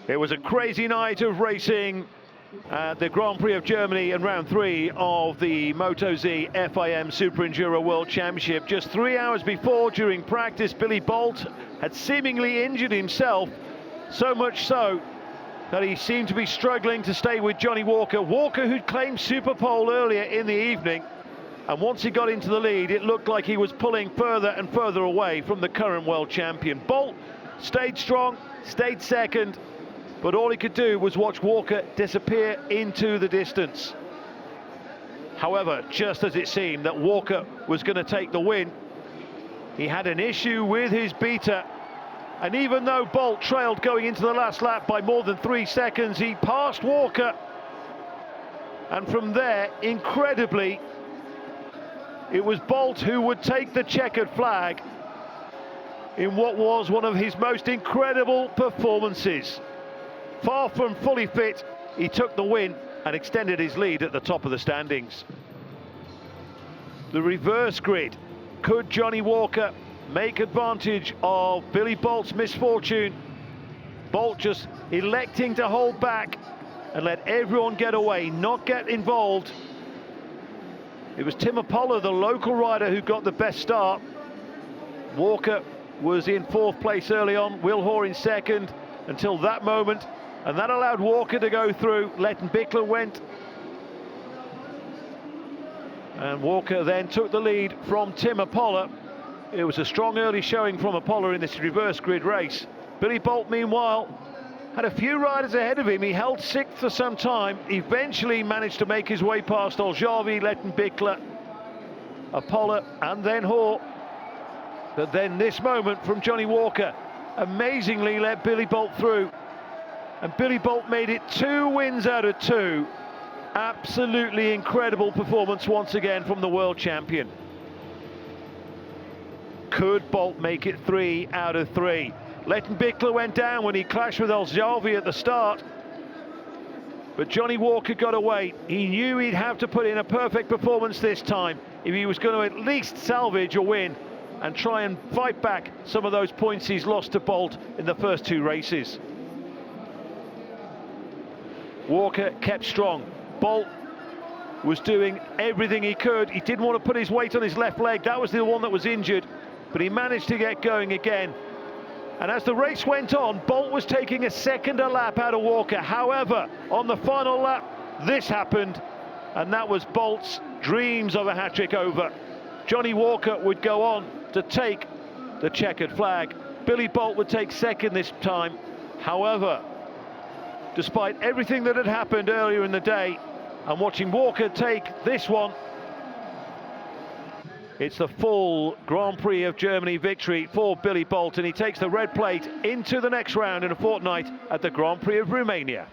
It was a crazy night of racing at the Grand Prix of Germany in round 3 of the Moto Z FIM SuperEnduro World Championship. Just 3 hours before, during practice, Billy Bolt had seemingly injured himself, so much so that he seemed to be struggling to stay with Johnny Walker. Walker, who'd claimed Super Pole earlier in the evening, and once he got into the lead, it looked like he was pulling further and further away from the current world champion. Bolt stayed strong, stayed second, but all he could do was watch Walker disappear into the distance. However, just as it seemed that Walker was going to take the win, he had an issue with his beater. And even though Bolt trailed going into the last lap by more than 3 seconds, he passed Walker. And from there, incredibly, it was Bolt who would take the checkered flag in what was one of his most incredible performances. Far from fully fit, he took the win and extended his lead at the top of the standings. The reverse grid. Could Johnny Walker make advantage of Billy Bolt's misfortune? Bolt just electing to hold back and let everyone get away, not get involved. It was Tim Apollo, the local rider, who got the best start. Walker was in 4th place early on, Will Hoare in 2nd until that moment, and that allowed Walker to go through. Letten Bickler went, and Walker then took the lead from Tim Apollo. It was a strong early showing from Apollo in this reverse grid race. Billy Bolt, meanwhile, had a few riders ahead of him. He held 6th for some time, eventually managed to make his way past Oljavi, Letten Bickler, Apollo, and then Hoare. But then this moment from Johnny Walker amazingly let Billy Bolt through. And Billy Bolt made it 2 wins out of 2. Absolutely incredible performance once again from the world champion. Could Bolt make it 3 out of 3? Letten Bickler went down when he clashed with Oljavi at the start. But Johnny Walker got away. He knew he'd have to put in a perfect performance this time if he was going to at least salvage a win and try and fight back some of those points he's lost to Bolt in the first 2 races. Walker kept strong. Bolt was doing everything he could. He didn't want to put his weight on his left leg. That was the one that was injured, but he managed to get going again. And as the race went on, Bolt was taking a second a lap out of Walker. However, on the final lap, this happened, and that was Bolt's dreams of a hat-trick over. Johnny Walker would go on to take the checkered flag. Billy Bolt would take second this time. However, despite everything that had happened earlier in the day, and watching Walker take this one, it's the full Grand Prix of Germany victory for Billy Bolt, and he takes the red plate into the next round in a fortnight at the Grand Prix of Romania.